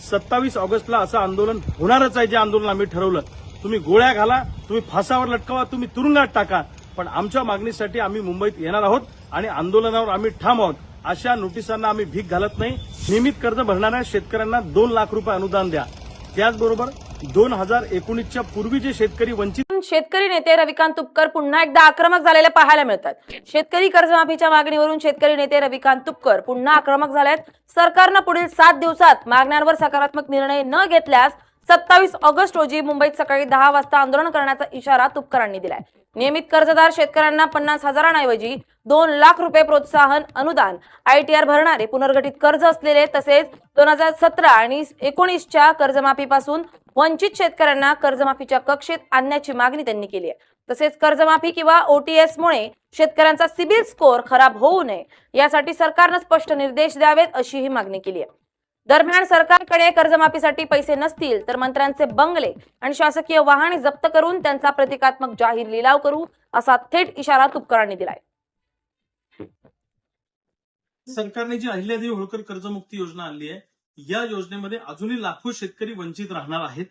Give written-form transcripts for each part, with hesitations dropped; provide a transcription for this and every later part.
27 ऑगस्टला असं आंदोलन होणारच आहे. जे आंदोलन आम्ही ठरवलं, तुम्ही गोळ्या घाला, तुम्ही फासावर लटकवा, तुम्ही तुरुंगात टाका, पण आमच्या मागणीसाठी आम्ही मुंबईत येणार आहोत आणि आंदोलनावर आम्ही ठाम आहोत. अशा नोटिसांना आम्ही भीक घालत नाही. नियमित कर्ज भरणाऱ्या शेतकऱ्यांना 2 लाख रुपये अनुदान द्या. त्याचबरोबर 2019च्या पूर्वी जे शेतकरी वंचित शेतकरी नेते रविकांत तुपकर पुन्हा एकदा आक्रमक झालेले पाहायला मिळतात. शेतकरी कर्जमाफीच्या मागणीवरून शेतकरी नेते रविकांत तुपकर पुन्हा आक्रमक झालेत. सरकारनं पुढील 7 दिवसात मागण्यांवर सकारात्मक निर्णय न घेतल्यास 27 ऑगस्ट रोजी मुंबईत सकाळी 10 वाजता आंदोलन करण्याचा इशारा तुपकरांनी दिलाय. नियमित कर्जदार शेतकऱ्यांना 50,000 2 लाख रुपये प्रोत्साहन अनुदान, ITR भरणारे पुनर्गठित कर्ज असलेले तसेच 2017 आणि 19च्या कर्जमाफीपासून वंचित शेतकऱ्यांना कर्जमाफीच्या कक्षेत आणण्याची मागणी त्यांनी केली आहे. तसेच कर्जमाफी किंवा OTS मुळे शेतकऱ्यांचा सिबिल स्कोअर खराब होऊ नये यासाठी सरकारने स्पष्ट निर्देश द्यावेत अशी ही मागणी केली आहे. दरम्यान सरकारकडे कर्जमाफीसाठी पैसे नसतील तर मंत्र्यांचे बंगले आणि शासकीय वाहने जप्त करून त्यांचा प्रतिकात्मक जाहीर लिलाव करू असा थेट इशारा तुपकरांनी दिलाय. सरकारने जी अहिल्यादेवी होळकर कर्जमुक्ती योजना आणली आहे, या योजनेमध्ये अजूनही लाखो शेतकरी वंचित राहणार आहेत.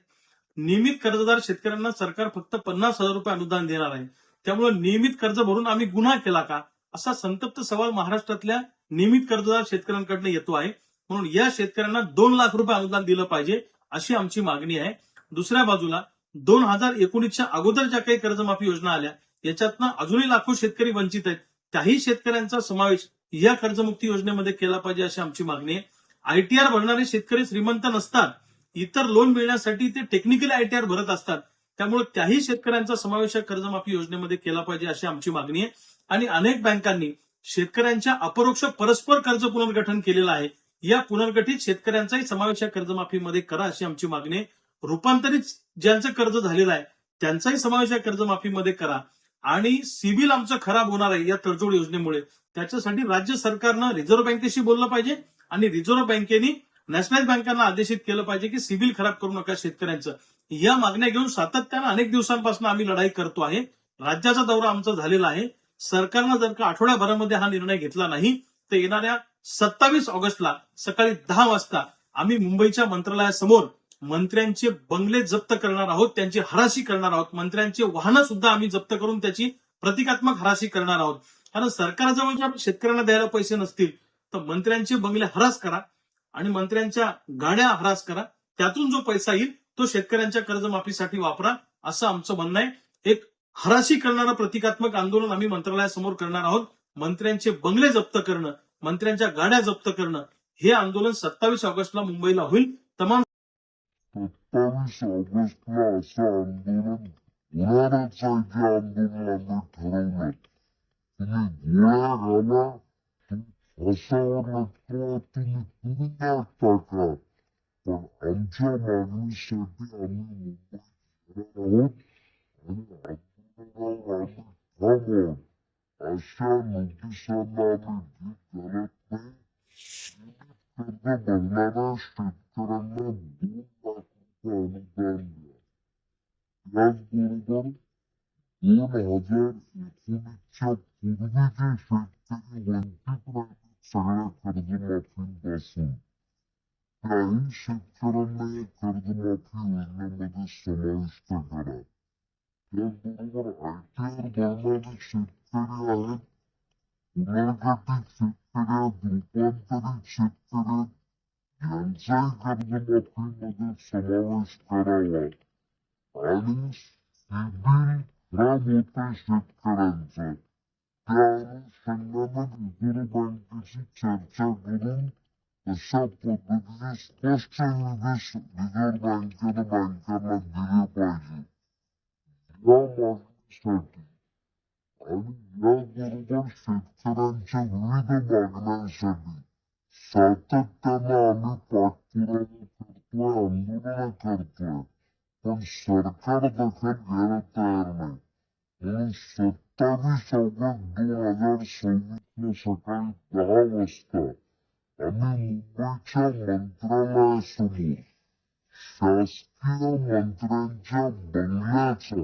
नियमित कर्जदार शेतकऱ्यांना सरकार फक्त 50,000 रुपये अनुदान देणार आहे. त्यामुळे नियमित कर्ज भरून आम्ही गुन्हा केला का, असा संतप्त सवाल महाराष्ट्रातल्या नियमित कर्जदार शेतकऱ्यांकडून येतो आहे. म्हणून या शेतकऱ्यांना 2 लाख रुपये अनुदान दिलं पाहिजे अशी आमची मागणी आहे. दुसऱ्या बाजूला 2019च्या अगोदर ज्या काही कर्जमाफी योजना आल्या याच्यातनं अजूनही लाखो शेतकरी वंचित आहेत. त्याही शेतकऱ्यांचा समावेश या कर्जमुक्ती योजनेमध्ये केला पाहिजे अशी आमची मागणी आहे. ITR भरणारे शेतकरी श्रीमंत नसतात. इतर लोन मिळण्यासाठी ते टेक्निकली ITR भरत असतात. त्यामुळे त्याही शेतकऱ्यांचा समावेश कर्जमाफी योजनेमध्ये केला पाहिजे अशी आमची मागणी आहे. आणि अनेक बँकांनी शेतकऱ्यांच्या अपरोक्ष परस्पर कर्ज पुनर्गठन केलेलं आहे. या पुनर्गठित शेतकऱ्यांचाही समावेश कर्जमाफीमध्ये करा अशी आमची मागणी आहे. रूपांतरित ज्यांचं कर्ज झालेलं आहे त्यांचाही समावेश कर्जमाफीमध्ये करा. आणि सिबिल आमचं खराब होणार आहे या तडजोड योजनेमुळे, त्याच्यासाठी राज्य सरकारनं रिझर्व्ह बँकेशी बोललं पाहिजे आणि रिझर्व्ह बँकेने नॅशनल बँकांना आदेशित केलं पाहिजे की सिबिल खराब करू नका शेतकऱ्यांचं. या मागण्या घेऊन सातत्यानं अनेक दिवसांपासून आम्ही लढाई करतो आहे. राज्याचा दौरा आमचा झालेला आहे. सरकारनं जर का आठवड्याभरामध्ये हा निर्णय घेतला नाही तर येणाऱ्या 27 ऑगस्टला सकाळी 10 वाजता आम्ही मुंबईच्या मंत्रालयासमोर मंत्र्यांचे बंगले जप्त करणार आहोत, त्यांची हराशी करणार आहोत. मंत्र्यांचे वाहनं सुद्धा आम्ही जप्त करून त्याची प्रतिकात्मक हराशी करणार आहोत. कारण सरकारजवळ जर शेतकऱ्यांना द्यायला पैसे नसतील तर मंत्र्यांचे बंगले हरास करा आणि मंत्र्यांच्या गाड्या हरास करा. त्यातून जो पैसा येईल तो शेतकऱ्यांच्या कर्जमाफीसाठी वापरा असं आमचं म्हणणं आहे. एक हराशी करणारं प्रतिकात्मक आंदोलन आम्ही मंत्रालयासमोर करणार आहोत. मंत्र्यांचे बंगले जप्त करणं, मंत्र्यांच्या गाड्या जप्त करणं हे आंदोलन 27 ऑगस्टला मुंबईला होईल. तमाम 27 ऑगस्टला असं आंदोलन होणारच आहे. जे आंदोलन आम्ही ठरवलं, तुम्ही गोळ्या घाला, फासावर लटकवा, तुम्ही तुरुंगात टाका, पण आमच्या मागणीसाठी आम्ही मुंबईत येणार आहोत आणि आंदोलनावर आम्ही ठाम आहोत. अशा नोटिसांना आम्ही भीक घालत नाही. कर्ज भरणाऱ्या शेतकऱ्यांना 2 लाख रुपये अनुदान द्या. त्याचबरोबर 2019च्या पूर्वीचे शेतकरी वंचित राहिले सगळ्या कर्जमाफीपासून, त्याही शेतकऱ्यांना या कर्जमाफी योजनेमध्ये समाविष्ट करा. त्याचबरोबर ITR भरणारे शेतकरी आहेत, पुनर्गठित शेतकरी आहेत, रूपांतरित शेतकरी आहेत, यांचाही कर्जमाफीमध्ये समावेश करावा. आणि सिबिल खराब होते शेतकऱ्यांचं, त्या अनुषंगाने रिझर्व्ह बँकेशी चर्चा करून तशा पद्धतीचे स्पष्ट निर्देश रिझर्व्ह बँकेनं बँकांना दिले पाहिजे. या मागणीसाठी आणि याबरोबर शेतकऱ्यांच्या विविध मागण्यांसाठी सातत्यानं आम्ही पाठपुरावा करतोय, आंदोलनं करतोय, पण सरकार दखल घ्यायला तयार नाही. म्हणून 27 ऑगस्ट 2026 सकाळी 10 वाजता आम्ही मुंबईच्या मंत्रालयासमोर शासकीय मंत्र्यांच्या बंगल्याचा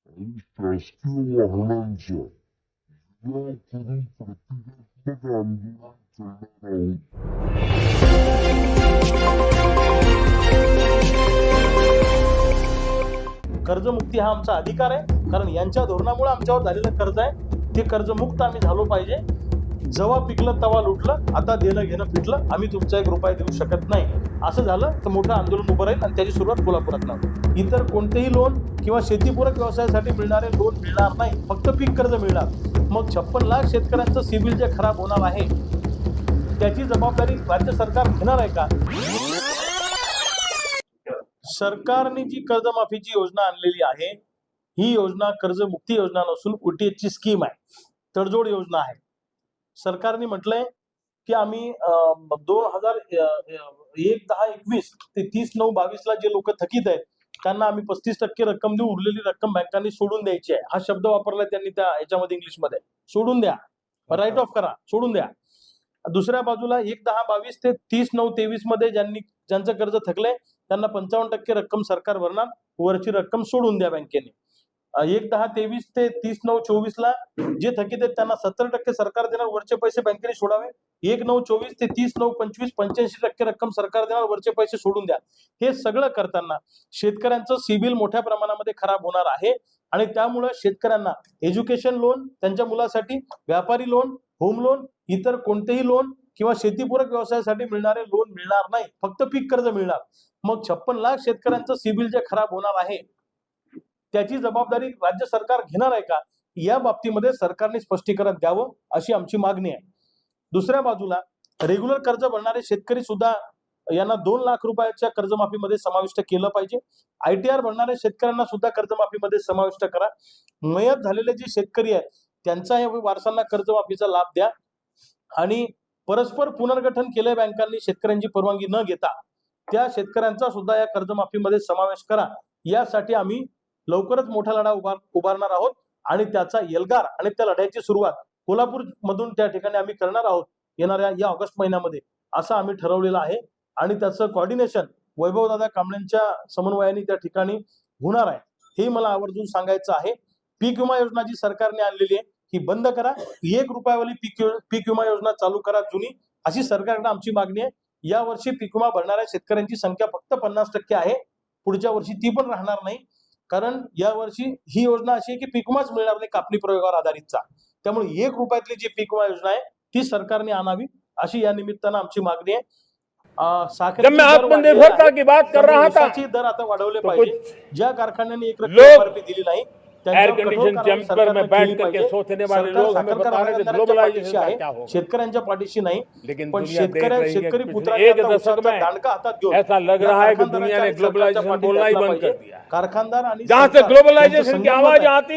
आणि शासकीय वाहनांचा लिलाव करून प्रतिकात्मक आंदोलन करणार आहोत. कर्जमुक्ती हा आमचा अधिकार आहे, कारण यांच्या धोरणामुळे आमच्यावर झालेलं कर्ज आहे ते कर्जमुक्त आम्ही झालो पाहिजे. जेव्हा पिकलं तेव्हा लुटलं, आता देणं घेणं फिटलं, आम्ही तुमचा 1 रुपया देऊ शकत नाही असं झालं तर मोठं आंदोलन उभं राहील आणि त्याची सुरुवात कोल्हापुरात. इतर कोणतेही लोन किंवा शेतीपूरक व्यवसायासाठी मिळणारे लोन मिळणार नाही, फक्त पीक कर्ज मिळणार. मग 56 लाख शेतकऱ्यांचं सिबिल जे खराब होणार आहे त्याची जबाबदारी राज्य सरकार घेणार आहे का? सरकारने जी कर्जमाफीची योजना आणलेली आहे ही योजना कर्जमुक्ती योजना नसून OTH स्कीम आहे, तडजोड योजना आहे. सरकारने म्हटलंय की आम्ही 2001-10-21 ते 30-9-22 जे लोक थकीत आहेत त्यांना आम्ही 35% रक्कम देऊ, उरलेली रक्कम बँकांनी सोडून द्यायची आहे. हा शब्द वापरलाय त्यांनी त्या याच्यामध्ये इंग्लिशमध्ये, सोडून द्या, राईट ऑफ करा, सोडून द्या. दुसऱ्या बाजूला 1-10-22 ते 30-9-23 मध्ये ज्यांचं कर्ज थकलंय त्यांना 55% रक्कम सरकार भरणार, वरची रक्कम सोडून द्या बँकेने. 1-10-23 ते 30-9-24 ला जे थकीत आहेत त्यांना 70% सरकार देणार, वरचे पैसे बँकेने सोडावे. 1-9-24 ते 30-9-25 85% रक्कम सरकार देणार, वरचे पैसे सोडून द्या. हे सगळं करताना शेतकऱ्यांचं सिबिल मोठ्या प्रमाणामध्ये खराब होणार आहे आणि त्यामुळे शेतकऱ्यांना एज्युकेशन लोन, त्यांच्या मुलासाठी व्यापारी लोन, होम लोन, इतर कोणतेही लोन किंवा शेतीपूरक व्यवसायासाठी मिळणारे लोन मिळणार नाही, फक्त पीक कर्ज मिळणार. मग 56 लाख शेतकऱ्यांचं सिबिल जे खराब होणार आहे त्याची जबाबदारी राज्य सरकार घेणार आहे का? या बाबतीमध्ये सरकारने स्पष्टीकरण द्यावं अशी आमची मागणी आहे. दुसऱ्या बाजूला रेग्युलर कर्ज भरणारे शेतकरी सुद्धा यांना 2 लाख रुपयाच्या कर्जमाफीमध्ये समाविष्ट केलं पाहिजे. ITR भरणाऱ्या शेतकऱ्यांना सुद्धा कर्जमाफीमध्ये समाविष्ट करा. मयत झालेले जे शेतकरी आहेत त्यांचा या वारसांना कर्जमाफीचा लाभ द्या आणि परस्पर पुनर्गठन केलंय बँकांनी शेतकऱ्यांची परवानगी न घेता, त्या शेतकऱ्यांचा सुद्धा या कर्जमाफीमध्ये समावेश करा. यासाठी आम्ही लवकरच मोठा लढा उभारणार आहोत आणि त्याचा एल्गार आणि त्या लढ्याची सुरुवात कोल्हापूर मधून त्या ठिकाणी आम्ही करणार आहोत येणाऱ्या या ऑगस्ट महिन्यामध्ये, असं आम्ही ठरवलेलं आहे. आणि त्याचं कोऑर्डिनेशन वैभवदादा कांबळेंच्या समन्वयाने त्या ठिकाणी होणार आहे, हे मला आवर्जून सांगायचं आहे. पीक विमा योजना जी सरकारने आणलेली आहे ही बंद करा, 1 रुपयावाली पीक विमा योजना चालू करा जुनी, अशी सरकारकडे आमची मागणी आहे. या वर्षी पीक विमा भरणाऱ्या शेतकऱ्यांची संख्या फक्त 50% आहे, पुढच्या वर्षी ती पण राहणार नाही, कारण या वर्षी ही योजना अशी आहे की पीक विमाच मिळणार नाही कापणी प्रयोगावर आधारितचा. त्यामुळे 1 रुपयातली जी पीक विमा योजना आहे ती सरकारने आणावी अशी या निमित्तानं आमची मागणी आहे. जब मैं आत्मनिर्भरता की बात कर रहा था दर आता वाढवले तो पाहिजे. कुछ ज्या कारखान्यांनी 1 लोग रुपया दिली नाही एयर कंडीशन चैम्बर में बैठ करके सोचने वाले लोग हमें बता रहे थे ग्लोबलाइजेशन का क्या होगा, शेतकऱ्यांच्या पाठीशी नाही, लेकिन पण दुनिया देख रही है शेतकरी कि पुत्रांना पिछले 1 आता दशक उसाचा में दांडका हातात घेऊन ऐसा लग रहा है कि दुनिया ने कारखानदारांच्या ग्लोबलाइजेशन पाठीशी बोलना ही असला बंद कर पाहिजे. दिया है. कारखानदार आणि जहां से सरकार ग्लोबलाइजेशन की यांचं आवाज संगमत आहे. आती